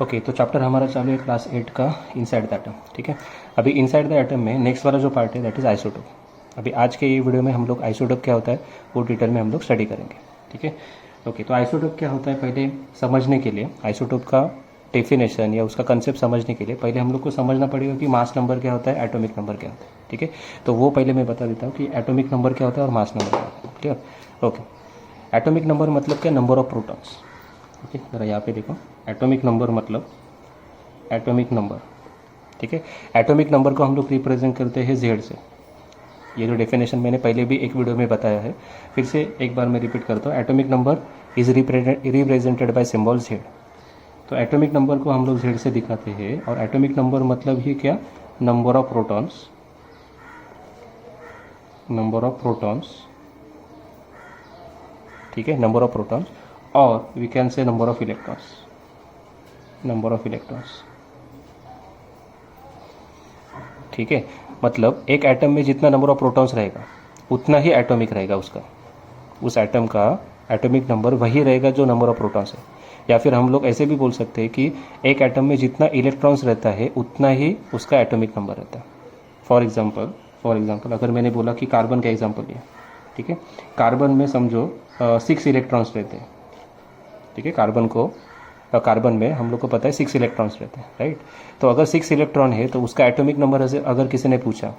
Okay, तो chapter हमारा चालू है क्लास 8 का इनसाइड द एटम। ठीक है, अभी इनसाइड द एटम में नेक्स्ट वाला जो पार्ट है दैट इज़ आइसोटोप। अभी आज के ये वीडियो में हम लोग आइसोटोप क्या होता है वो डिटेल में हम लोग स्टडी करेंगे। ठीक है, ओके, तो आइसोटोप क्या होता है पहले समझने के लिए, आइसोटोप का डेफिनेशन या उसका कंसेप्ट समझने के लिए पहले हम लोग को समझना पड़ेगा कि मास नंबर क्या होता है, एटॉमिक नंबर क्या होता है। ठीक है, तो वो पहले मैं बता देता हूँ कि एटॉमिक नंबर क्या होता है और मास नंबर क्या होता है। क्लियर? ओके, एटॉमिक नंबर मतलब क्या, नंबर ऑफ प्रोटॉन्स। ओके, जरा यहाँ पे देखो, एटॉमिक नंबर मतलब एटॉमिक नंबर। ठीक है, एटॉमिक नंबर को हम लोग रिप्रेजेंट करते हैं जेड से। ये जो डेफिनेशन मैंने पहले भी एक वीडियो में बताया है, फिर से एक बार मैं रिपीट करता हूँ। Atomic number is represented by symbol Z. तो एटॉमिक नंबर को हम लोग जेड से दिखाते हैं, और एटॉमिक नंबर मतलब ही क्या, number of protons, number of protons. ठीक है, नंबर ऑफ प्रोटॉन्स, और we can say number of electrons, number of electrons. ठीक है, मतलब एक एटम में जितना नंबर ऑफ प्रोटॉन्स रहेगा उतना ही एटॉमिक रहेगा उसका, उस एटम का एटॉमिक नंबर वही रहेगा जो नंबर ऑफ प्रोटॉन्स है। या फिर हम लोग ऐसे भी बोल सकते हैं कि एक एटम में जितना इलेक्ट्रॉन्स रहता है उतना ही उसका एटॉमिक नंबर रहता है। फॉर एग्जांपल अगर मैंने बोला कि कार्बन का एग्जांपल लिया, ठीक है, कार्बन में समझो 6 इलेक्ट्रॉन्स रहते हैं। ठीक है, कार्बन में हम लोग को पता है 6 इलेक्ट्रॉन्स रहते हैं, राइट। तो अगर 6 इलेक्ट्रॉन है तो उसका एटॉमिक नंबर अगर किसी ने पूछा,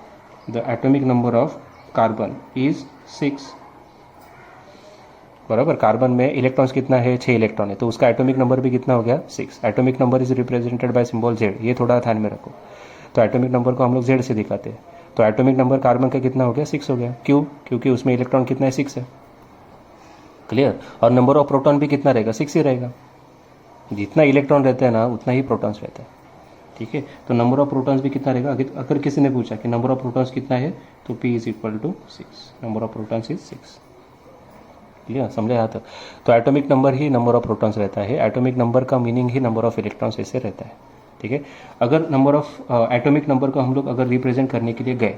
the atomic number of carbon is 6, बराबर। कार्बन में इलेक्ट्रॉन्स कितना है, 6 इलेक्ट्रॉन है, तो उसका एटॉमिक नंबर भी कितना हो गया, 6। Atomic number is represented by symbol Z, ये थोड़ा ध्यान में रखो। तो एटॉमिक नंबर को हम लोग जेड से दिखाते हैं। तो एटॉमिक नंबर कार्बन का कितना हो गया, 6 हो गया। क्यों? क्योंकि उसमें इलेक्ट्रॉन कितना है, 6 है। क्लियर? और नंबर ऑफ प्रोटॉन भी कितना रहेगा, 6 ही रहेगा। जितना इलेक्ट्रॉन रहता है ना उतना ही प्रोटॉन्स रहता है। ठीक है, तो नंबर ऑफ प्रोटॉन्स भी कितना रहेगा। अगर किसी ने पूछा कि नंबर ऑफ प्रोटॉन्स कितना है, तो P is equal to 6, number of protons is 6। Clear? समझा यहाँ तक? तो एटॉमिक नंबर ही नंबर ऑफ प्रोटॉन्स रहता है, एटॉमिक नंबर का मीनिंग ही नंबर ऑफ इलेक्ट्रॉन्स ऐसे रहता है। ठीक है, अगर नंबर ऑफ एटॉमिक नंबर को हम लोग अगर रिप्रेजेंट करने के लिए गए,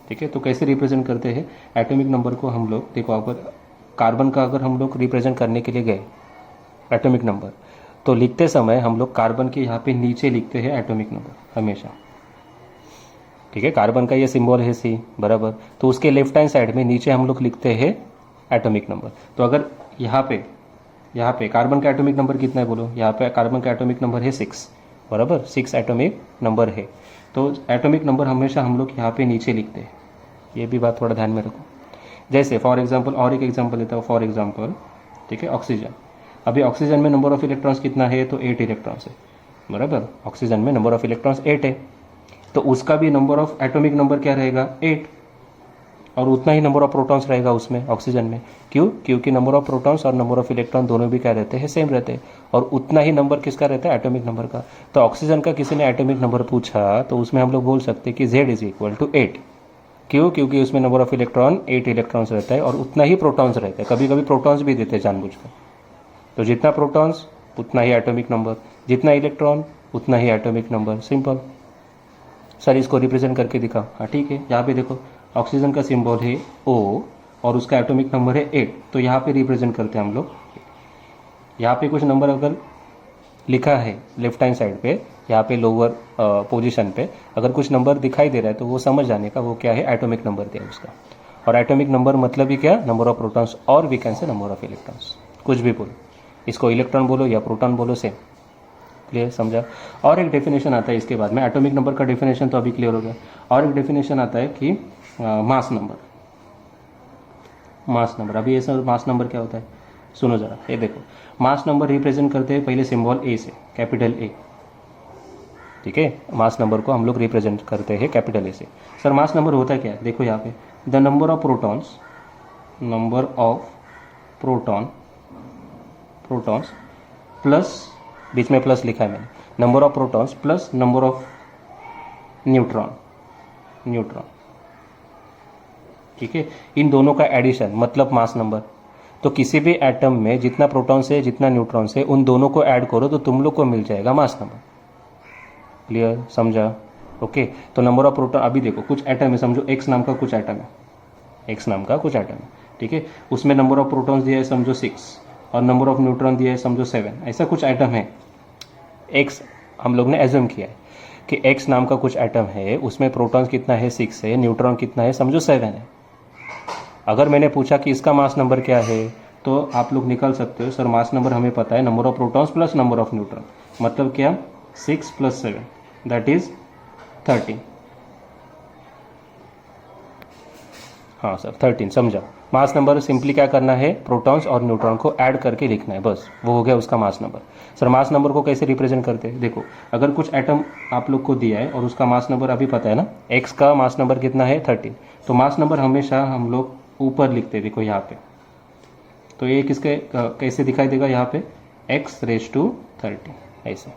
ठीक है, तो कैसे रिप्रेजेंट करते हैं एटॉमिक नंबर को हम लोग, देखो अगर कार्बन का अगर हम लोग रिप्रेजेंट करने के लिए गए एटॉमिक नंबर, तो लिखते समय हम लोग कार्बन के यहाँ पे नीचे लिखते हैं एटॉमिक नंबर हमेशा। ठीक है, कार्बन का ये सिंबल है C, बराबर, तो उसके लेफ्ट हैंड साइड में नीचे हम लोग लिखते हैं एटॉमिक नंबर। तो अगर यहाँ पे कार्बन का एटॉमिक नंबर कितना है बोलो, यहाँ पे कार्बन का एटॉमिक नंबर है 6, बराबर, 6 एटॉमिक नंबर है। तो एटॉमिक नंबर हमेशा हम लोग यहाँ पे नीचे लिखते हैं, ये भी बात थोड़ा ध्यान में रखो। जैसे फॉर एग्जाम्पल, और एक एग्जाम्पल लेता हूँ, फॉर एग्जाम्पल, ठीक है, ऑक्सीजन। अभी ऑक्सीजन में नंबर ऑफ इलेक्ट्रॉन्स कितना है, तो 8 इलेक्ट्रॉन्स है, बराबर। ऑक्सीजन में नंबर ऑफ इलेक्ट्रॉन्स 8 है, तो उसका भी नंबर ऑफ एटॉमिक नंबर क्या रहेगा, 8, और उतना ही नंबर ऑफ प्रोटॉन्स रहेगा उसमें, ऑक्सीजन में। क्यों? क्योंकि नंबर ऑफ प्रोटॉन्स और नंबर ऑफ इलेक्ट्रॉन दोनों भी क्या रहते हैं, सेम रहते हैं, और उतना ही नंबर किसका रहता है, एटॉमिक नंबर का। तो ऑक्सीजन का किसी ने एटॉमिक नंबर पूछा तो उसमें हम लोग बोल सकते हैं कि Z इज इक्वल टू 8। क्यों? क्योंकि उसमें नंबर ऑफ इलेक्ट्रॉन 8 इलेक्ट्रॉन्स रहता है और उतना ही प्रोटॉन्स रहता है, कभी कभी प्रोटॉन्स भी देते हैं जानबूझकर। तो जितना प्रोटॉन्स उतना ही एटॉमिक नंबर, जितना इलेक्ट्रॉन उतना ही एटॉमिक नंबर, सिंपल। सर इसको रिप्रेजेंट करके दिखाओ। हाँ ठीक है, यहाँ पे देखो ऑक्सीजन का सिंबल है O और उसका एटॉमिक नंबर है 8, तो यहाँ पे रिप्रेजेंट करते हैं हम लोग। यहाँ पे कुछ नंबर अगर लिखा है लेफ्ट हैंड साइड पे, यहाँ पे लोअर पोजीशन पे अगर कुछ नंबर दिखाई दे रहा है तो वो समझ जाने का वो क्या है, एटॉमिक नंबर दिया उसका। और एटॉमिक नंबर मतलब ही क्या, नंबर ऑफ प्रोटॉन्स, और we can say number of electrons, कुछ भी बोलो, इसको इलेक्ट्रॉन बोलो या प्रोटॉन बोलो, सेम। क्लियर? समझा? और एक डेफिनेशन आता है इसके बाद में, एटॉमिक नंबर का डेफिनेशन तो अभी क्लियर हो गया। और एक डेफिनेशन आता है कि मास नंबर। अभी ये सर मास नंबर क्या होता है, सुनो जरा, ये देखो, मास नंबर रिप्रेजेंट करते हैं पहले सिंबल A से, कैपिटल A। ठीक है, मास नंबर को हम लोग रिप्रेजेंट करते हैं कैपिटल A से। सर मास नंबर होता है क्या, देखो यहाँ पे, the number of protons, number of protons plus, बीच में प्लस लिखा है मैंने, number of protons plus number of neutron. ठीक है, इन दोनों का एडिशन मतलब मास नंबर। तो किसी भी एटम में जितना प्रोटॉन्स है जितना न्यूट्रॉन्स है उन दोनों को ऐड करो तो तुम लोग को मिल जाएगा मास नंबर। क्लियर? समझा? ओके, तो नंबर ऑफ प्रोटॉन, अभी देखो कुछ एटम है, समझो X नाम का कुछ एटम है, ठीक है, उसमें नंबर ऑफ प्रोटॉन्स दिया है समझो 6 और नंबर ऑफ न्यूट्रॉन दिया है समझो 7, ऐसा कुछ एटम है। एक्स हम लोग ने एज्यूम किया है कि एक्स नाम का कुछ एटम है, उसमें प्रोटॉन्स कितना है 6 है, न्यूट्रॉन कितना है समझो 7 है। अगर मैंने पूछा कि इसका मास नंबर क्या है तो आप लोग निकाल सकते हो, सर मास नंबर हमें पता है, number of protons plus number of neutron, मतलब क्या 6 + 7 दैट इज 13। हाँ सर 13, समझा। मास नंबर सिंपली क्या करना है, प्रोटॉन्स और न्यूट्रॉन को ऐड करके लिखना है, बस वो हो गया उसका mass number. Sir mass number को कैसे रिप्रेजेंट करते हैं, देखो अगर कुछ एटम आप लोग को दिया है और उसका मास नंबर अभी पता है ना, एक्स का मास नंबर कितना है 13, तो मास नंबर हमेशा हम लोग ऊपर लिखते हैं, देखो यहाँ पे। तो ये किसके कैसे दिखाई देगा यहाँ पे, x⁻13 ऐसे,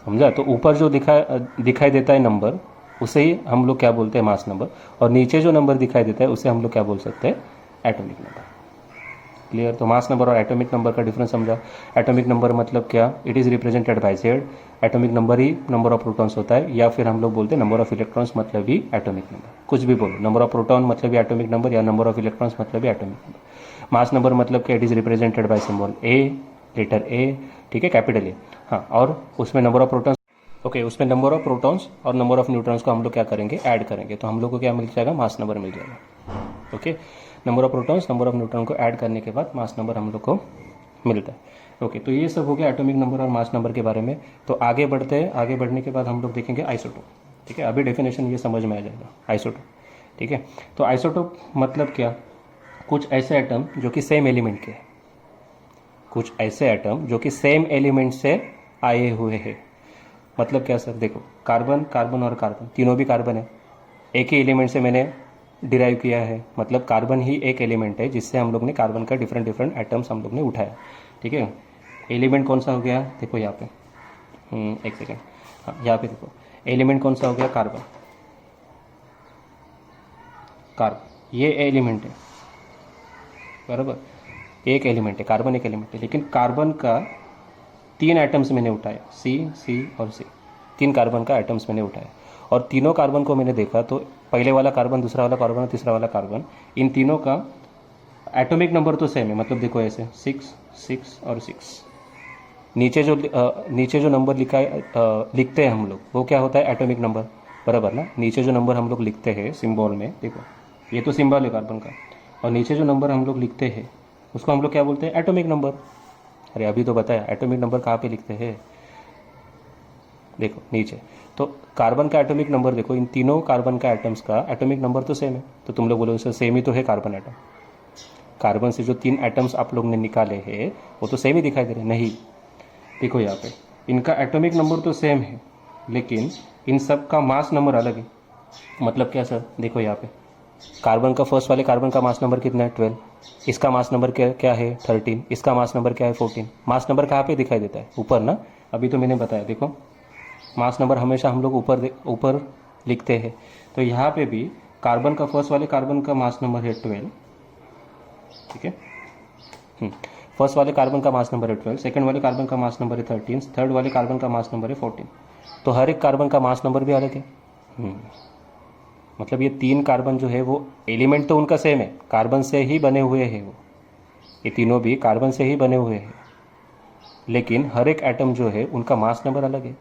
समझा। तो ऊपर जो दिखाई देता है नंबर उसे ही हम लोग क्या बोलते हैं, मास नंबर, और नीचे जो नंबर दिखाई देता है उसे हम लोग क्या बोल सकते हैं, एटॉमिक नंबर। क्लियर। तो मास नंबर और एटॉमिक नंबर का डिफरेंस समझा। एटॉमिक नंबर मतलब क्या, it is represented bye Z। Atomic number ही नंबर ऑफ प्रोटॉन्स होता है, या फिर हम लोग बोलते हैं नंबर ऑफ इलेक्ट्रॉन्स मतलब भी एटॉमिक नंबर, कुछ भी बोलो, नंबर ऑफ प्रोटॉन मतलब भी एटॉमिक नंबर, या नंबर ऑफ इलेक्ट्रॉन्स मतलब भी एटॉमिक नंबर। मास नंबर मतलब क्या, it is represented by symbol A, letter A, ठीक है, कैपिटल A। हाँ, और उसमें नंबर ऑफ प्रोटॉन्स, ओके, उसमें नंबर ऑफ प्रोटॉन्स और नंबर ऑफ न्यूट्रॉन्स को हम लोग क्या करेंगे, ऐड करेंगे, तो हम लोग को क्या मिल जाएगा, मास नंबर मिल जाएगा। Okay, number of protons number of neutron को ऐड करने के बाद मास नंबर हम लोग को मिलता है। ओके, तो ये सब हो गया एटॉमिक नंबर और मास नंबर के बारे में। तो आगे बढ़ते हैं, आगे बढ़ने के बाद हम लोग देखेंगे आइसोटोप। ठीक है, अभी डेफिनेशन ये समझ में आ जाएगा आइसोटोप। ठीक है, तो आइसोटोप मतलब क्या, कुछ ऐसे एटम जो कि सेम एलिमेंट के हैं, कुछ ऐसे एटम जो कि सेम एलिमेंट से आए हुए हैं। मतलब क्या सर, देखो कार्बन, कार्बन और कार्बन तीनों भी कार्बन है, एक ही एलिमेंट से मैंने डिराइव किया है, मतलब कार्बन ही एक एलिमेंट है जिससे हम लोग ने कार्बन का डिफरेंट डिफरेंट एटम्स हम लोग ने उठाया। ठीक है, एलिमेंट कौन सा हो गया, देखो यहाँ पे, एक सेकेंड, हाँ यहाँ पे देखो, एलिमेंट कौन सा हो गया, कार्बन। कार्बन ये एलिमेंट है, बराबर, एक एलिमेंट है कार्बन, एक एलिमेंट है, लेकिन कार्बन का 3 एटम्स मैंने उठाए, C और C, 3 कार्बन का एटम्स मैंने उठाए, और तीनों कार्बन को मैंने देखा तो पहले वाला कार्बन, दूसरा वाला कार्बन और तीसरा वाला कार्बन, इन तीनों का एटॉमिक नंबर तो सेम है, मतलब देखो ऐसे 6 6 और 6। नीचे जो नंबर लिखते हैं हम लोग वो क्या होता है, एटॉमिक नंबर, बराबर ना। नीचे जो नंबर हम लोग लिखते हैं सिंबल में, देखो ये तो सिंबल है कार्बन का, और नीचे जो नंबर हम लोग लिखते हैं उसको हम लोग क्या बोलते हैं, एटॉमिक नंबर। अरे अभी तो बताया एटॉमिक नंबर कहाँ पे लिखते हैं, देखो नीचे। तो कार्बन का एटॉमिक नंबर देखो, इन तीनों कार्बन का एटम्स का एटॉमिक नंबर तो सेम है, तो तुम लोग बोलो सर सेम ही तो है कार्बन एटम। कार्बन से जो 3 एटम्स आप लोग ने निकाले हैं वो तो सेम ही दिखाई दे रहे हैं, नहीं, देखो यहाँ पे इनका एटॉमिक नंबर तो सेम है लेकिन इन सब का मास नंबर अलग है। मतलब क्या सर, देखो यहाँ पे कार्बन का, फर्स्ट वाले कार्बन का मास नंबर कितना है 12, इसका मास नंबर क्या है 13, इसका मास नंबर क्या है 14। मास नंबर कहाँ पे दिखाई देता है, ऊपर ना, अभी तो मैंने बताया, देखो मास नंबर हमेशा हम लोग ऊपर लिखते हैं। तो यहाँ पे भी कार्बन का, फर्स्ट वाले कार्बन का मास नंबर है 12, ठीक है, फर्स्ट वाले कार्बन का मास नंबर है 12, सेकंड वाले कार्बन का मास नंबर है 13, थर्ड वाले कार्बन का मास नंबर है 14। तो हर एक कार्बन का मास नंबर भी अलग है। मतलब ये 3 कार्बन जो है वो एलिमेंट तो उनका सेम है, कार्बन से ही बने हुए हैं वो, ये तीनों भी कार्बन से ही बने हुए हैं, लेकिन हर एक एटम जो है उनका मास नंबर अलग है।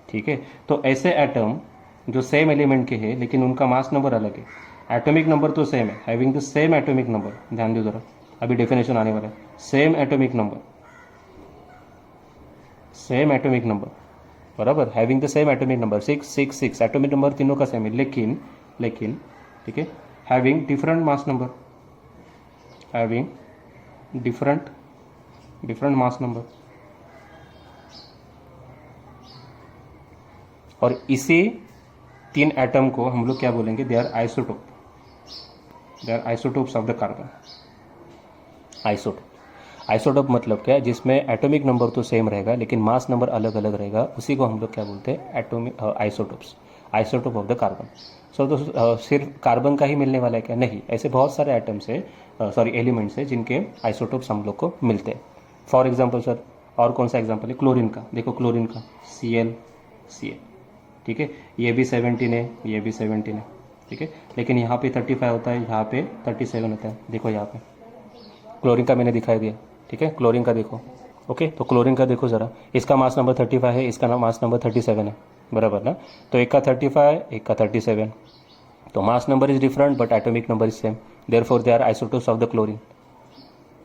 ठीक है, तो ऐसे एटम जो सेम एलिमेंट के हैं लेकिन उनका मास नंबर अलग है, एटॉमिक नंबर तो सेम है, having the same atomic number, ध्यान दो जरा, अभी डेफिनेशन आने वाला है, same atomic number, same atomic number, बराबर, having the same atomic number 6 6 6, atomic number तीनों का सेम है, लेकिन ठीक है, having different mass number, having different mass number. और इसी 3 एटम को हम लोग क्या बोलेंगे, they are isotope, they are isotopes of the carbon. Isotope मतलब क्या है, जिसमें एटॉमिक नंबर तो सेम रहेगा लेकिन मास नंबर अलग अलग रहेगा, उसी को हम लोग क्या बोलते हैं, atomic isotopes, isotope of the carbon. So तो सिर्फ कार्बन का ही मिलने वाला है क्या, नहीं, ऐसे बहुत सारे एटम्स है, सॉरी एलिमेंट्स है जिनके आइसोटोप्स हम लोग को मिलते हैं। फॉर एग्जाम्पल सर, और कौन सा एग्जाम्पल है, क्लोरीन का, देखो क्लोरीन का Cl, ठीक है, ये भी 17 है, ये भी 17 है, ठीक है, लेकिन यहाँ पे 35 होता है, यहाँ पे 37 होता है, देखो यहाँ पे क्लोरीन का मैंने दिखाई दिया, ठीक है, क्लोरीन का देखो ओके, तो क्लोरीन का देखो ज़रा, इसका मास नंबर 35 है, इसका मास नंबर 37 है, बराबर ना। तो एक का 35, एक का 37, तो mass number is different but atomic number is same, therefore they are isotopes of the chlorine.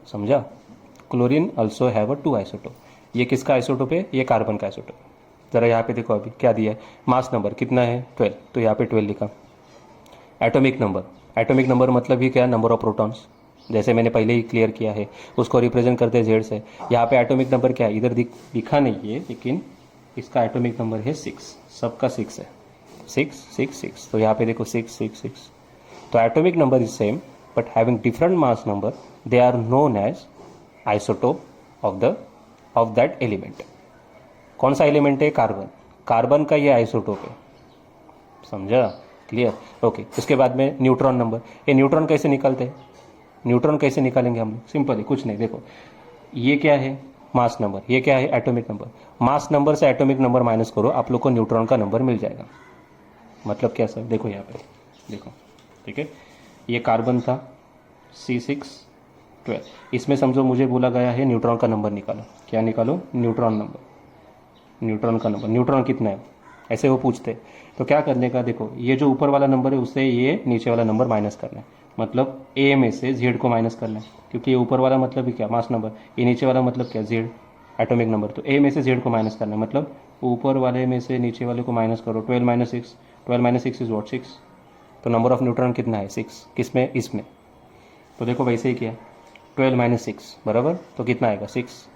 समझा? Chlorine also have a 2 isotope. ये किसका आइसोटोप है? ये कार्बन का आइसोटोप। ज़रा यहाँ पे देखो, अभी क्या दिया है, मास नंबर कितना है 12, तो यहाँ पे 12 लिखा। एटॉमिक नंबर, एटॉमिक नंबर मतलब ही क्या, नंबर ऑफ प्रोटॉन्स, जैसे मैंने पहले ही क्लियर किया है, उसको रिप्रेजेंट करते हैं जेड से। यहाँ पे एटॉमिक नंबर क्या है, इधर दिखा नहीं है, लेकिन इसका एटॉमिक नंबर है 6, सबका 6 है, 6 6 6, तो यहाँ पे देखो 6 6 6। तो atomic number is same but having different mass number, they are known as isotope of that element. कौन सा एलिमेंट है? कार्बन। कार्बन का ये आइसोटोप है। समझा? क्लियर? ओके। इसके बाद में न्यूट्रॉन नंबर। ये न्यूट्रॉन कैसे निकालते हैं? न्यूट्रॉन कैसे निकालेंगे हम लोग? सिंपल है, कुछ नहीं, देखो ये क्या है, मास नंबर, ये क्या है, एटॉमिक नंबर। मास नंबर से एटॉमिक नंबर माइनस करो, आप लोग को न्यूट्रॉन का नंबर मिल जाएगा। मतलब क्या सर? देखो यहाँ पे देखो, ठीक है, ये कार्बन था C612, इसमें समझो मुझे बोला गया है न्यूट्रॉन का नंबर निकालो। क्या निकालो? न्यूट्रॉन नंबर, न्यूट्रॉन का नंबर। न्यूट्रॉन कितना है ऐसे वो पूछते, तो क्या करने का, देखो ये जो ऊपर वाला नंबर है उससे ये नीचे वाला नंबर माइनस करना है, मतलब ए में से जेड को माइनस करना है, क्योंकि ये ऊपर वाला मतलब ही क्या, मास नंबर, ये नीचे वाला मतलब क्या, जेड, एटॉमिक नंबर। तो ए में से जेड को माइनस करना है, मतलब ऊपर वाले में से नीचे वाले को माइनस करो। 12 - 6, 12 - 6 इज वॉट, 6। तो नंबर ऑफ न्यूट्रॉन कितना है? 6। किसमें? इसमें। तो देखो वैसे ही किया, 12 - 6 बराबर, तो कितना आएगा? 6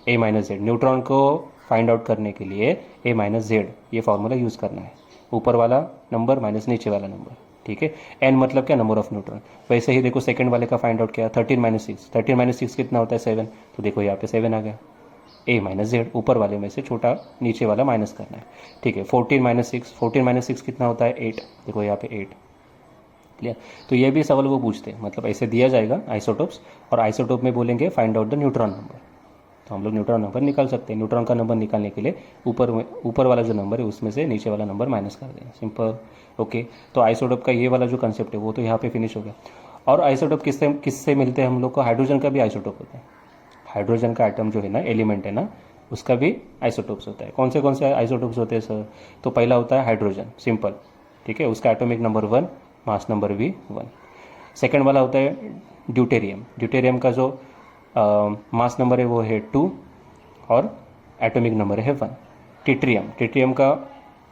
A - Z। न्यूट्रॉन को फाइंड आउट करने के लिए A - Z ये फॉर्मूला यूज़ करना है, ऊपर वाला नंबर माइनस नीचे वाला नंबर, ठीक है। n मतलब क्या, नंबर ऑफ न्यूट्रॉन। वैसे ही देखो सेकंड वाले का फाइंड आउट किया, 13 - 6, 13 - 6 कितना होता है? 7। तो देखो यहाँ पे 7 आ गया। A - Z ऊपर वाले में से छोटा नीचे वाला माइनस करना है, ठीक है। 14 - 6, 14 - 6 कितना होता है? 8। देखो यहाँ पे 8। क्लियर? तो ये भी सवाल वो पूछते हैं, मतलब ऐसे दिया जाएगा आइसोटोप्स, और आइसोटोप में बोलेंगे find out the neutron number, तो हम लोग न्यूट्रॉन नंबर निकाल सकते हैं। न्यूट्रॉन का नंबर निकालने के लिए ऊपर वाला जो नंबर है उसमें से नीचे वाला नंबर माइनस कर देना, सिंपल। ओके, तो आइसोटोप का ये वाला जो कंसेप्ट है वो तो यहाँ पे फिनिश हो गया। और आइसोटोप किससे किससे मिलते हैं हम लोग को? हाइड्रोजन का भी आइसोटोप होता है। हाइड्रोजन का आइटम जो है ना, एलिमेंट है ना, उसका भी आइसोटोप्स होता है। कौन से आइसोटोप्स होते हैं सर? तो पहला होता है हाइड्रोजन, सिंपल, ठीक है, उसका एटॉमिक नंबर 1, मास नंबर भी 1। सेकेंड वाला होता है ड्यूटेरियम। ड्यूटेरियम का जो मास नंबर है वो है 2 और एटॉमिक नंबर है 1। टिट्रियम, टिट्रियम का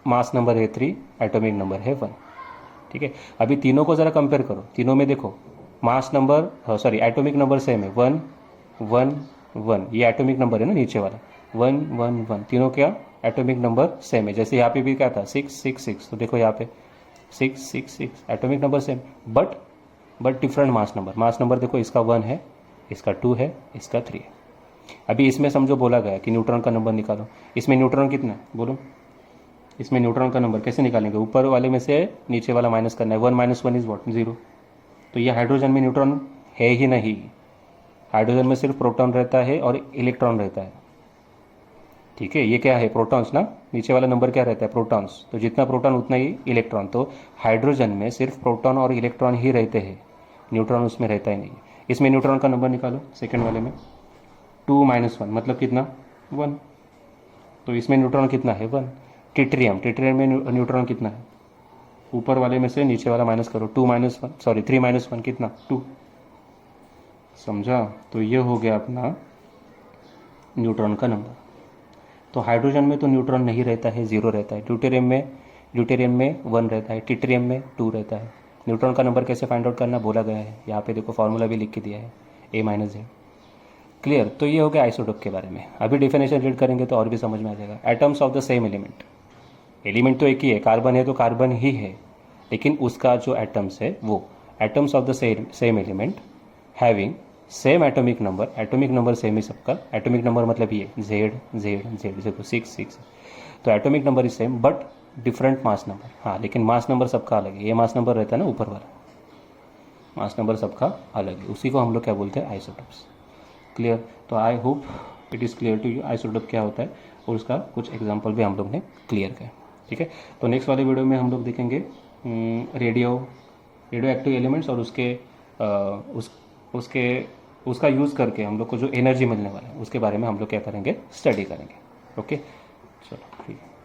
मास नंबर है 3, एटॉमिक नंबर है 1, ठीक है। अभी तीनों को ज़रा कंपेयर करो, तीनों में देखो mass number, sorry atomic number same है, 1 1 1, ये एटॉमिक नंबर है ना नीचे वाला, 1 1 1, तीनों क्या एटॉमिक नंबर सेम है। जैसे यहाँ पे भी क्या था, 6 6 6, तो देखो यहाँ पे 6 6 6, atomic number same, but different mass number. Mass number देखो, इसका 1 है, इसका 2 है, इसका 3 है। अभी इसमें समझो बोला गया कि न्यूट्रॉन का नंबर निकालो, इसमें न्यूट्रॉन कितना है बोलो? इसमें न्यूट्रॉन का नंबर कैसे निकालेंगे? ऊपर वाले में से नीचे वाला माइनस करना है। 1 - 1 इज वॉट, 0। तो ये हाइड्रोजन में न्यूट्रॉन है ही नहीं, हाइड्रोजन में सिर्फ प्रोटॉन रहता है और इलेक्ट्रॉन रहता है, ठीक है। ये क्या है? प्रोटॉन्स ना, नीचे वाला नंबर क्या रहता है? प्रोटॉन्स। तो जितना प्रोटॉन उतना ही इलेक्ट्रॉन, तो हाइड्रोजन में सिर्फ प्रोटॉन और इलेक्ट्रॉन ही रहते हैं, न्यूट्रॉन उसमें रहता ही नहीं। इसमें न्यूट्रॉन का नंबर निकालो, सेकेंड वाले में 2 - 1 मतलब कितना? 1। तो इसमें न्यूट्रॉन कितना है? 1। टिट्रियम, टिट्रियम में न्यूट्रॉन कितना है? ऊपर वाले में से नीचे वाला माइनस करो, 2 - 1, सॉरी 3 - 1 कितना? 2। समझा? तो ये हो गया अपना न्यूट्रॉन का नंबर। तो हाइड्रोजन में तो न्यूट्रॉन नहीं रहता है, 0 रहता है। ड्यूटेरियम में 1 रहता है, टिट्रियम में 2 रहता है। न्यूट्रॉन का नंबर कैसे फाइंड आउट करना बोला गया है, यहाँ पे देखो फॉर्मूला भी लिख के दिया है, A - Z। क्लियर? तो ये हो गया आइसोटोप के बारे में। अभी डेफिनेशन रीड करेंगे तो और भी समझ में आ जाएगा। Atoms of the same element, element तो एक ही है, कार्बन है तो कार्बन ही है, लेकिन उसका जो एटम्स है वो atoms of the same element having same atomic number सेम ही सबका। एटॉमिक नंबर मतलब ये जेड जेड जेड, देखो 6 6, तो atomic number is same but different mass number. हाँ, लेकिन मास नंबर सबका अलग है। ये मास नंबर रहता है ना ऊपर वाला, मास नंबर सबका अलग है, उसी को हम लोग क्या बोलते हैं? आइसोटोप्स। क्लियर? तो I hope it is clear to you isotope क्या होता है, और उसका कुछ एग्जांपल भी हम लोग ने क्लियर किया, ठीक है। तो नेक्स्ट वाले वीडियो में हम लोग देखेंगे रेडियो एक्टिव एलिमेंट्स और उसके उसका यूज़ करके हम लोग को जो एनर्जी मिलने वाला है उसके बारे में हम लोग क्या करेंगे, स्टडी करेंगे। ओके, चलो ठीक है।